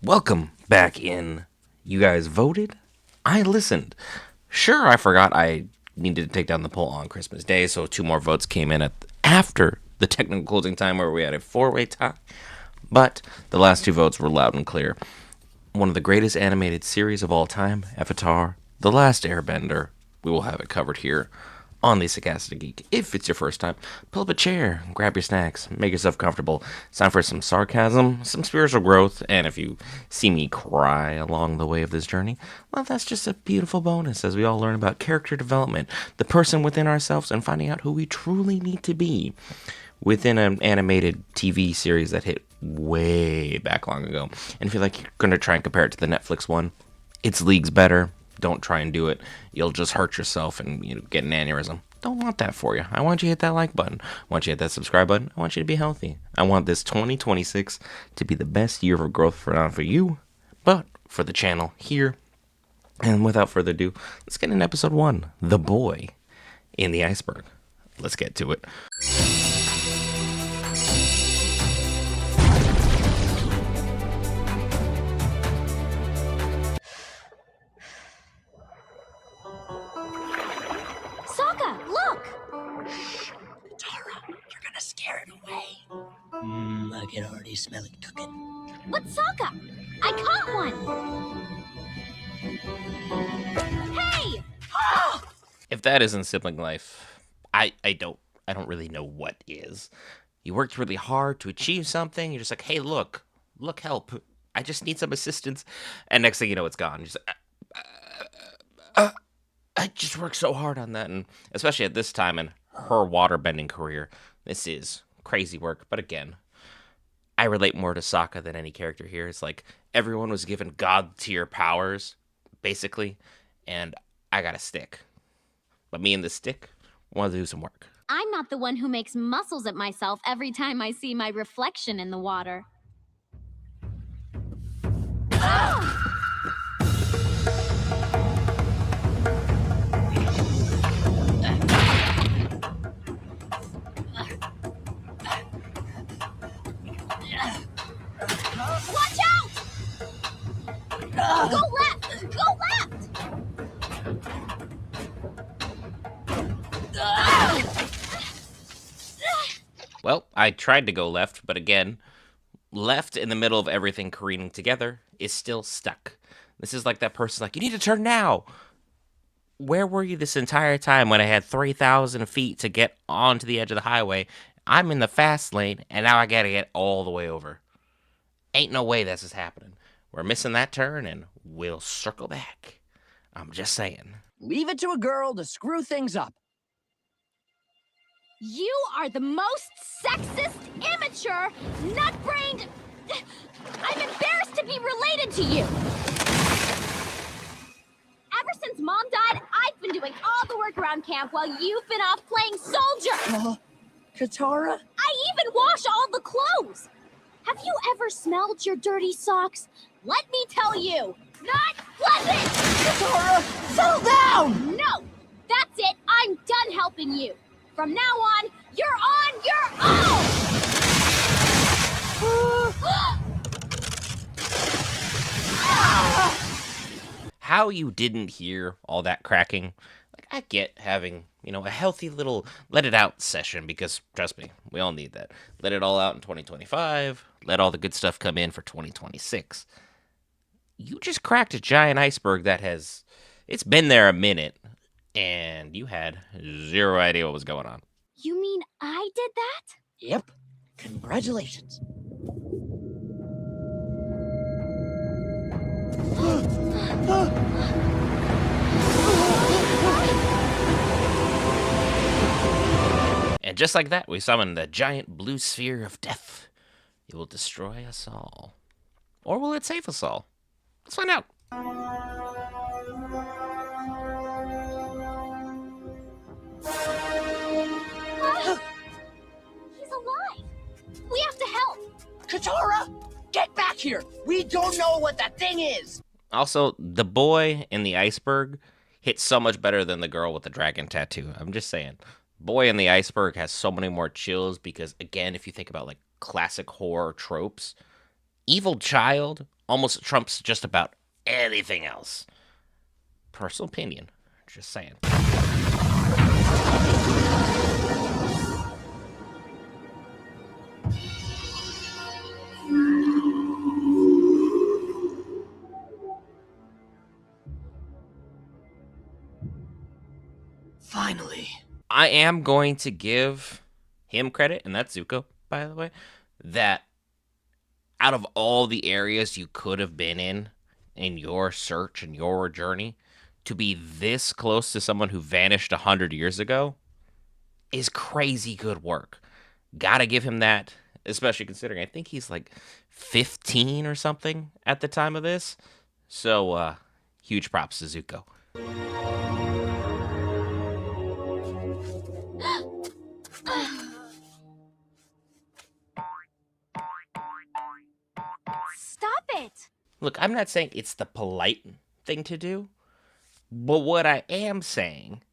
Welcome back in. You guys voted. I listened. Sure, I forgot I needed to take down the poll on Christmas Day, so 2 more votes came in after the technical closing time where we had a 4-way tie. But the last 2 votes were loud and clear. One of the greatest animated series of all time, Avatar, The Last Airbender. We will have it covered here on the Sarcastic Geek. If it's your first time, pull up a chair, grab your snacks, make yourself comfortable. It's time for some sarcasm, some spiritual growth, and if you see me cry along the way of this journey, well, that's just a beautiful bonus as we all learn about character development, the person within ourselves, and finding out who we truly need to be within an animated TV series that hit way back long ago. And if you're like, you're going to try and compare it to the Netflix one, it's leagues better. Don't try and do it. You'll just hurt yourself and get an aneurysm. Don't want that for you. I want you to hit that like button. I want you to hit that subscribe button. I want you to be healthy. I want this 2026 to be the best year of growth not for you, but for the channel here. And without further ado, let's get into episode 1, The Boy in the Iceberg. Let's get to it. I can already smell it cooking. What's Sokka? I caught one! Hey! Oh! If that isn't sibling life, I don't really know what is. You worked really hard to achieve something. You're just like, hey, look, help. I just need some assistance. And next thing you know, it's gone. You're just like, I just worked so hard on that. And especially at this time in her waterbending career, this is crazy work. But again, I relate more to Sokka than any character here. It's like everyone was given god tier powers, basically, and I got a stick. But me and the stick want to do some work. I'm not the one who makes muscles at myself every time I see my reflection in the water. Watch out! Go left! Go left! Well, I tried to go left, but again, left in the middle of everything careening together is still stuck. This is like that person like, you need to turn now. Where were you this entire time when I had 3,000 feet to get onto the edge of the highway? I'm in the fast lane, and now I gotta get all the way over. Ain't no way this is happening. We're missing that turn, and we'll circle back. I'm just saying. Leave it to a girl to screw things up. You are the most sexist, immature, nut-brained... I'm embarrassed to be related to you! Ever since Mom died, I've been doing all the work around camp while you've been off playing soldier! Katara? I even wash all the clothes! Have you ever smelled your dirty socks? Let me tell you, not pleasant! Katara, settle down! No! That's it, I'm done helping you! From now on, you're on your own! How you didn't hear all that cracking? Like, I get having, a healthy little let it out session because, trust me, we all need that. Let it all out in 2025. Let all the good stuff come in for 2026. You just cracked a giant iceberg it's been there a minute, and you had zero idea what was going on. You mean I did that? Yep. Congratulations. And just like that, we summon the giant blue sphere of death. It will destroy us all. Or will it save us all? Let's find out. He's alive! We have to help! Katara, get back here! We don't know what that thing is! Also, the boy in the iceberg hits so much better than the girl with the dragon tattoo. I'm just saying. Boy in the Iceberg has so many more chills because, again, if you think about like classic horror tropes, evil child almost trumps just about anything else. Personal opinion. Just saying. Finally. I am going to give him credit, and that's Zuko, by the way, that out of all the areas you could have been in your search and your journey, to be this close to someone who vanished 100 years ago is crazy good work. Gotta give him that, especially considering I think he's like 15 or something at the time of this. So, huge props to Zuko. Stop it! Look, I'm not saying it's the polite thing to do, but what I am saying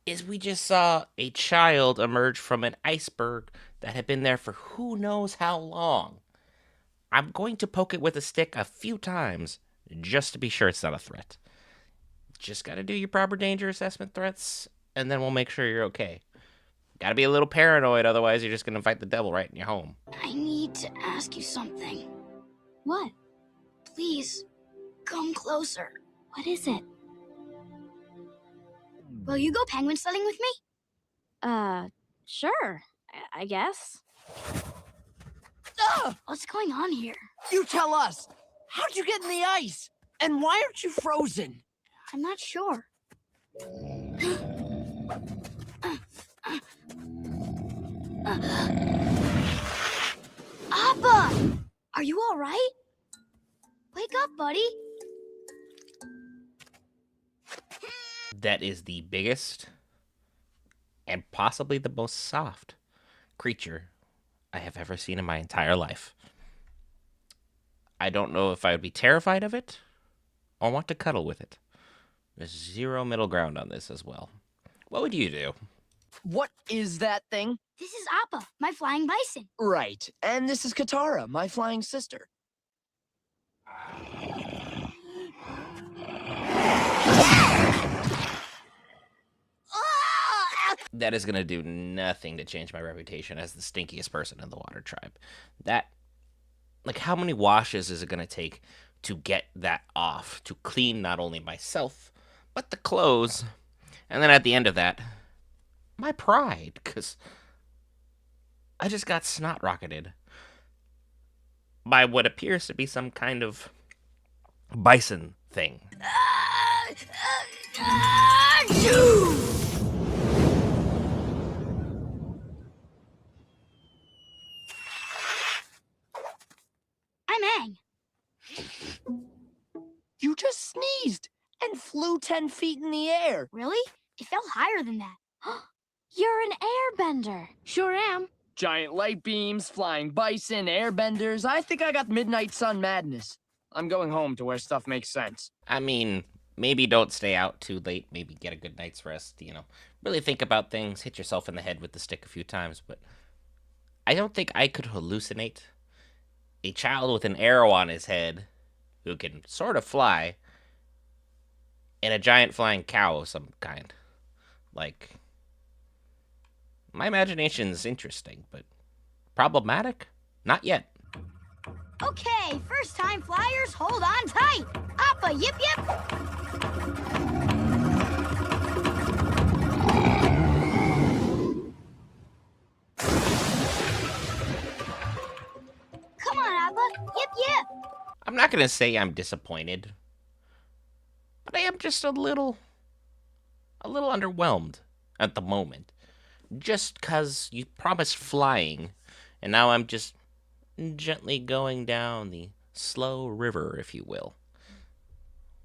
is we just saw a child emerge from an iceberg that had been there for who knows how long. I'm going to poke it with a stick a few times just to be sure it's not a threat. Just gotta do your proper danger assessment threats, and then we'll make sure you're okay. Gotta be a little paranoid, otherwise you're just gonna fight the devil right in your home. I need to ask you something. What? Please, come closer. What is it? Will you go penguin sledding with me? Sure. I guess. What's going on here? You tell us. How'd you get in the ice? And why aren't you frozen? I'm not sure. Appa! Are you all right? Wake up, buddy. That is the biggest and possibly the most soft creature I have ever seen in my entire life. I don't know if I would be terrified of it or want to cuddle with it. There's zero middle ground on this as well. What would you do? What is that thing? This is Appa, my flying bison. Right. And this is Katara, my flying sister. That is going to do nothing to change my reputation as the stinkiest person in the water tribe. That, like, how many washes is it going to take to get that off, to clean not only myself, but the clothes, and then at the end of that, my pride, because I just got snot rocketed by what appears to be some kind of bison thing. I'm Aang. You just sneezed and flew 10 feet in the air. Really? It fell higher than that. You're an airbender. Sure am. Giant light beams, flying bison, airbenders. I think I got midnight sun madness. I'm going home to where stuff makes sense. I mean, maybe don't stay out too late. Maybe get a good night's rest, you know. Really think about things. Hit yourself in the head with the stick a few times. But I don't think I could hallucinate a child with an arrow on his head who can sort of fly and a giant flying cow of some kind. Like, my imagination's interesting, but problematic? Not yet. Okay, first time flyers, hold on tight. Appa, yip yip. Come on, Appa, yip yip. I'm not going to say I'm disappointed, but I am just a little underwhelmed at the moment. Just 'cause you promised flying, and now I'm just gently going down the slow river, if you will.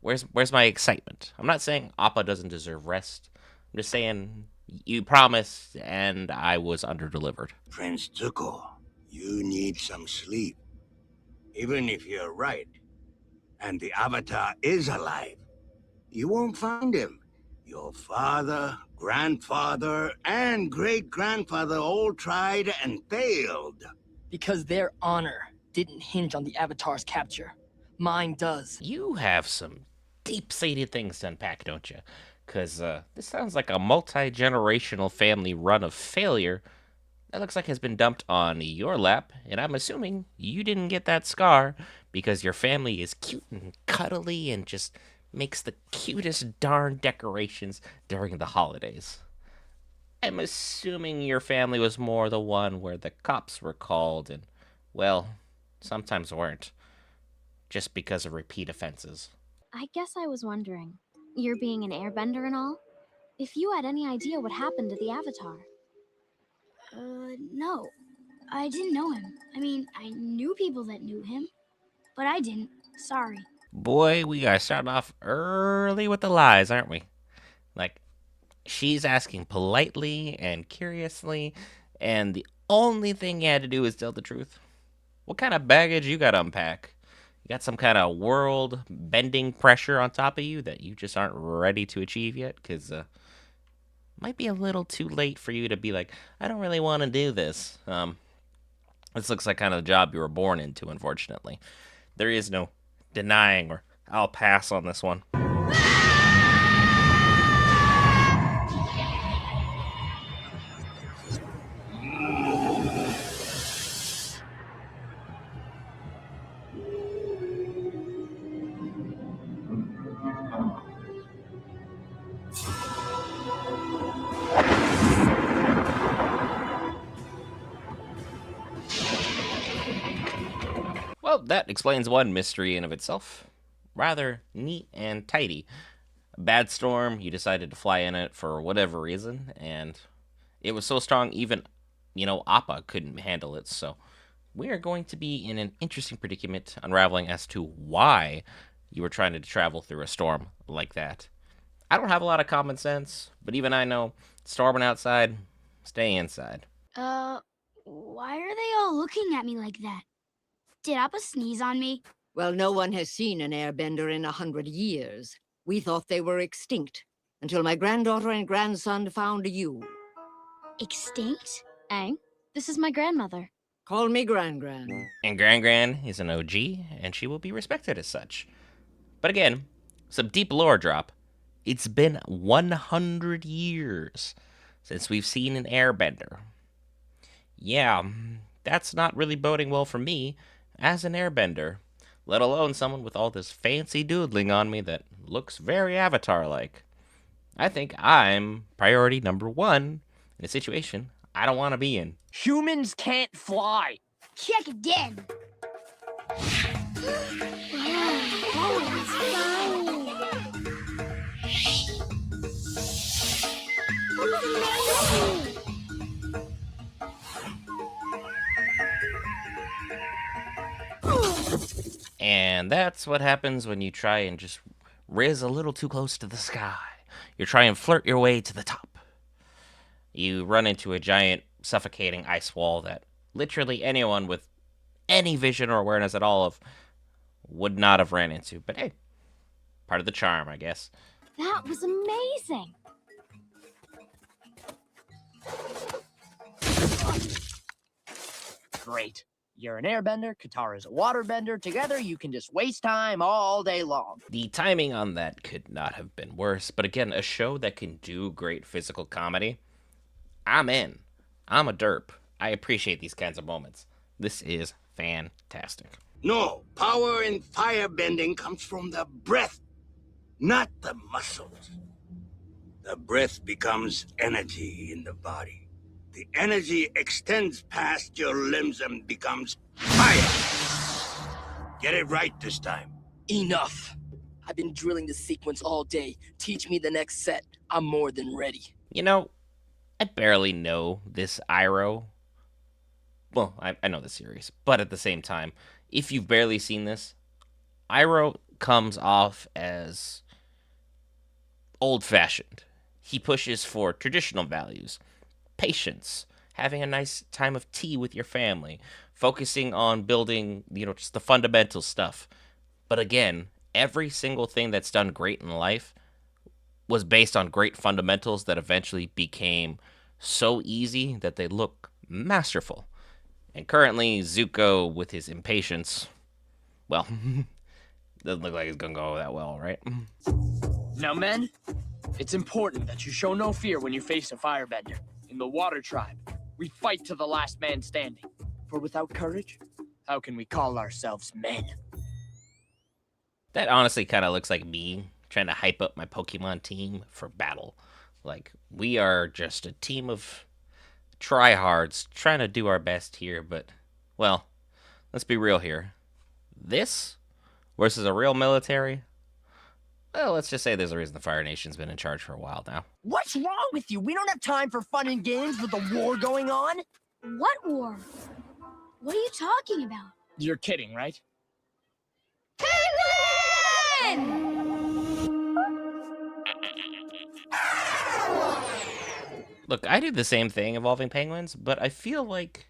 Where's my excitement? I'm not saying Appa doesn't deserve rest. I'm just saying you promised, and I was underdelivered. Prince Zuko, you need some sleep. Even if you're right, and the Avatar is alive, you won't find him. Your father, grandfather, and great-grandfather all tried and failed. Because their honor didn't hinge on the Avatar's capture. Mine does. You have some deep-seated things to unpack, don't you? Because this sounds like a multi-generational family run of failure that looks like has been dumped on your lap, and I'm assuming you didn't get that scar because your family is cute and cuddly and just makes the cutest darn decorations during the holidays. I'm assuming your family was more the one where the cops were called and, well, sometimes weren't, just because of repeat offenses. I guess I was wondering, you're being an airbender and all, if you had any idea what happened to the Avatar. No. I didn't know him. I mean, I knew people that knew him, but I didn't. Sorry. Boy, we are starting off early with the lies, aren't we? Like, she's asking politely and curiously, and the only thing you had to do is tell the truth. What kind of baggage you got to unpack? You got some kind of world-bending pressure on top of you that you just aren't ready to achieve yet? Because might be a little too late for you to be like, I don't really want to do this. This looks like kind of the job you were born into, unfortunately. There is no denying, or I'll pass on this one. Well, that explains one mystery in of itself. Rather neat and tidy. A bad storm, you decided to fly in it for whatever reason, and it was so strong even, Appa couldn't handle it, so we are going to be in an interesting predicament unraveling as to why you were trying to travel through a storm like that. I don't have a lot of common sense, but even I know, storming outside, stay inside. Why are they all looking at me like that? Did Appa sneeze on me? Well, no one has seen an airbender in 100 years. We thought they were extinct, until my granddaughter and grandson found you. Extinct? Aang, this is my grandmother. Call me Gran-Gran. And Gran is an OG, and she will be respected as such. But again, some deep lore drop. It's been 100 years since we've seen an airbender. Yeah, that's not really boding well for me as an airbender, let alone someone with all this fancy doodling on me that looks very Avatar-like. I think I'm priority number one in a situation I don't want to be in. Humans can't fly. Check again. And that's what happens when you try and just riz a little too close to the sky. You try and flirt your way to the top. You run into a giant suffocating ice wall that literally anyone with any vision or awareness at all of would not have ran into. But hey, part of the charm, I guess. That was amazing. Great. You're an airbender, Katara's a waterbender. Together, you can just waste time all day long. The timing on that could not have been worse. But again, a show that can do great physical comedy, I'm in. I'm a derp. I appreciate these kinds of moments. This is fantastic. No, power in firebending comes from the breath, not the muscles. The breath becomes energy in the body. The energy extends past your limbs and becomes fire. Get it right this time. Enough. I've been drilling the sequence all day. Teach me the next set. I'm more than ready. I barely know this Iroh. Well, I know the series, but at the same time, if you've barely seen this, Iroh comes off as old-fashioned. He pushes for traditional values. Patience, having a nice time of tea with your family, focusing on building, just the fundamental stuff. But again, every single thing that's done great in life was based on great fundamentals that eventually became so easy that they look masterful. And currently, Zuko, with his impatience, well, doesn't look like it's gonna go that well, right? Now, men, it's important that you show no fear when you face a firebender. In the Water Tribe, we fight to the last man standing. For without courage, how can we call ourselves men? That honestly kind of looks like me trying to hype up my Pokemon team for battle. Like, we are just a team of tryhards trying to do our best here, but, well, let's be real here. This versus a real military? Well, let's just say there's a reason the Fire Nation's been in charge for a while now. What's wrong with you? We don't have time for fun and games with a war going on. What war? What are you talking about? You're kidding, right? Look, I did the same thing involving penguins, but I feel like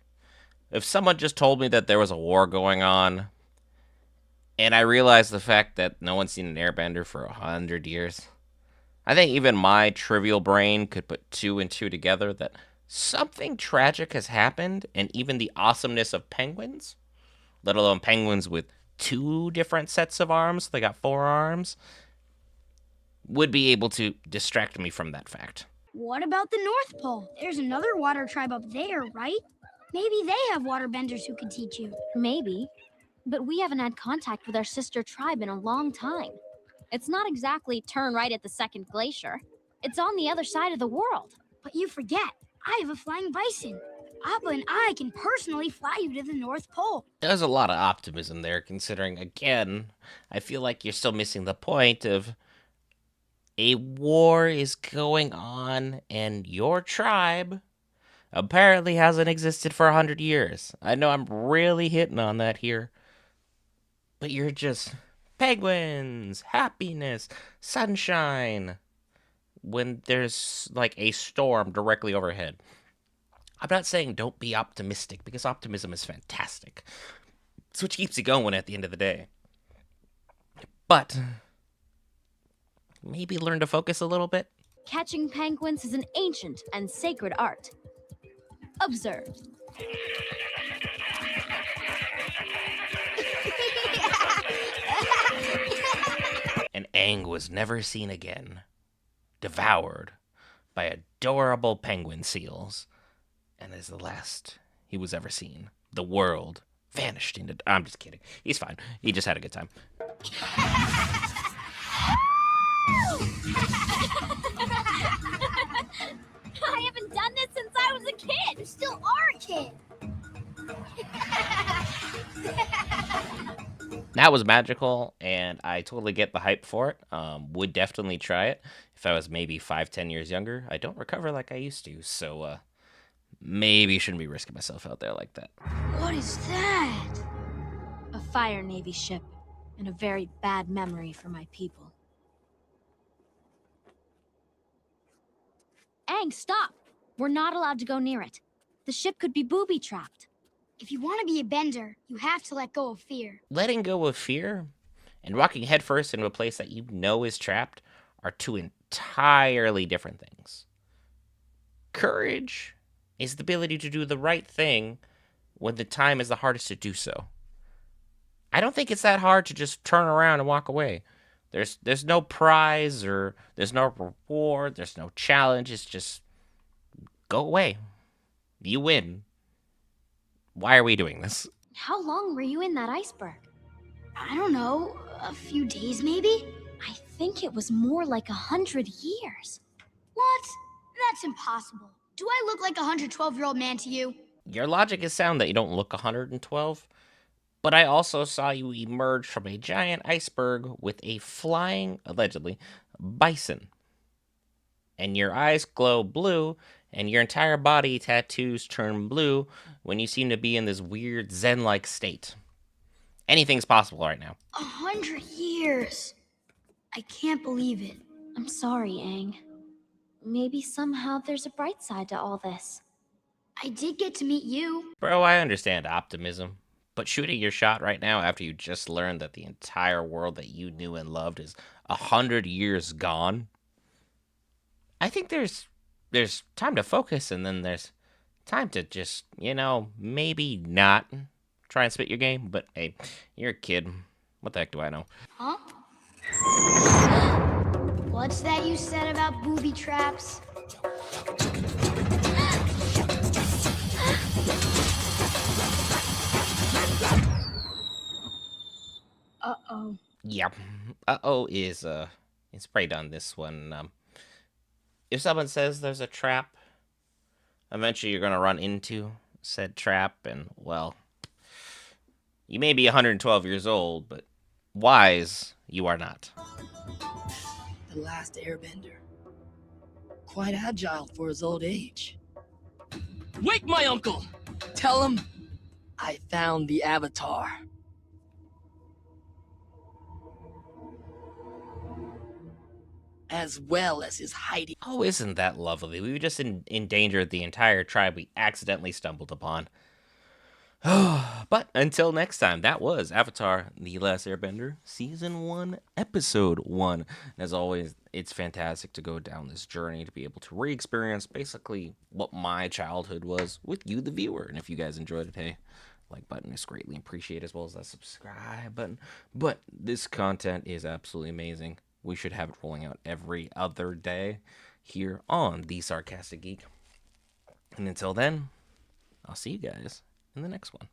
if someone just told me that there was a war going on, and I realized the fact that no one's seen an airbender for 100 years, I think even my trivial brain could put two and two together that something tragic has happened, and even the awesomeness of penguins, let alone penguins with two different sets of arms, they got 4 arms, would be able to distract me from that fact. What about the North Pole? There's another water tribe up there, right? Maybe they have waterbenders who could teach you. Maybe. But we haven't had contact with our sister tribe in a long time. It's not exactly turn right at the second glacier. It's on the other side of the world. But you forget, I have a flying bison. Appa and I can personally fly you to the North Pole. There's a lot of optimism there, considering, again, I feel like you're still missing the point of a war is going on, and your tribe apparently hasn't existed for 100 years. I know I'm really hitting on that here, but you're just penguins, happiness, sunshine, when there's like a storm directly overhead. I'm not saying don't be optimistic, because optimism is fantastic. It's what keeps you going at the end of the day. But maybe learn to focus a little bit. Catching penguins is an ancient and sacred art. Observe. And Aang was never seen again, devoured by adorable penguin seals. And as the last he was ever seen, the world vanished into... I'm just kidding. He's fine. He just had a good time. I haven't done this since I was a kid. You still are a kid. That was magical, and I totally get the hype for it. Would definitely try it if I was maybe 5-10 years younger. I don't recover like I used to, so maybe shouldn't be risking myself out there like that. What is that? A Fire Navy ship, and a very bad memory for my people. Aang, stop! We're not allowed to go near it. The ship could be booby-trapped. If you want to be a bender, you have to let go of fear. Letting go of fear and walking headfirst into a place that you know is trapped are two entirely different things. Courage is the ability to do the right thing when the time is the hardest to do so. I don't think it's that hard to just turn around and walk away. There's no prize, or there's no reward, there's no challenge. It's just go away. You win. Why are we doing this? How long were you in that iceberg? I don't know, a few days maybe? I think it was more like 100 years. What? That's impossible. Do I look like a 112-year-old man to you? Your logic is sound that you don't look 112, but I also saw you emerge from a giant iceberg with a flying, allegedly, bison. And your eyes glow blue, and your entire body tattoos turn blue when you seem to be in this weird zen-like state. Anything's possible right now. 100 years. I can't believe it. I'm sorry, Aang. Maybe somehow there's a bright side to all this. I did get to meet you. Bro, I understand optimism, but shooting your shot right now after you just learned that the entire world that you knew and loved is 100 years gone, I think there's time to focus, and then there's time to just, maybe not try and spit your game. But hey, you're a kid. What the heck do I know? Huh? What's that you said about booby traps? Uh-oh. Yep. Uh-oh is right on this one. If someone says there's a trap, eventually you're gonna run into said trap, and well, you may be 112 years old, but wise you are not. The last airbender. Quite agile for his old age. Wake my uncle! Tell him I found the Avatar. As well as his hiding. Oh, isn't that lovely? We just endangered the entire tribe we accidentally stumbled upon. But until next time, that was Avatar: The Last Airbender, Season 1, Episode 1. And as always, it's fantastic to go down this journey to be able to re-experience basically what my childhood was with you, the viewer. And if you guys enjoyed it, hey, like button is greatly appreciated, as well as that subscribe button. But this content is absolutely amazing. We should have it rolling out every other day here on the Sarcastic Geek. And until then, I'll see you guys in the next one.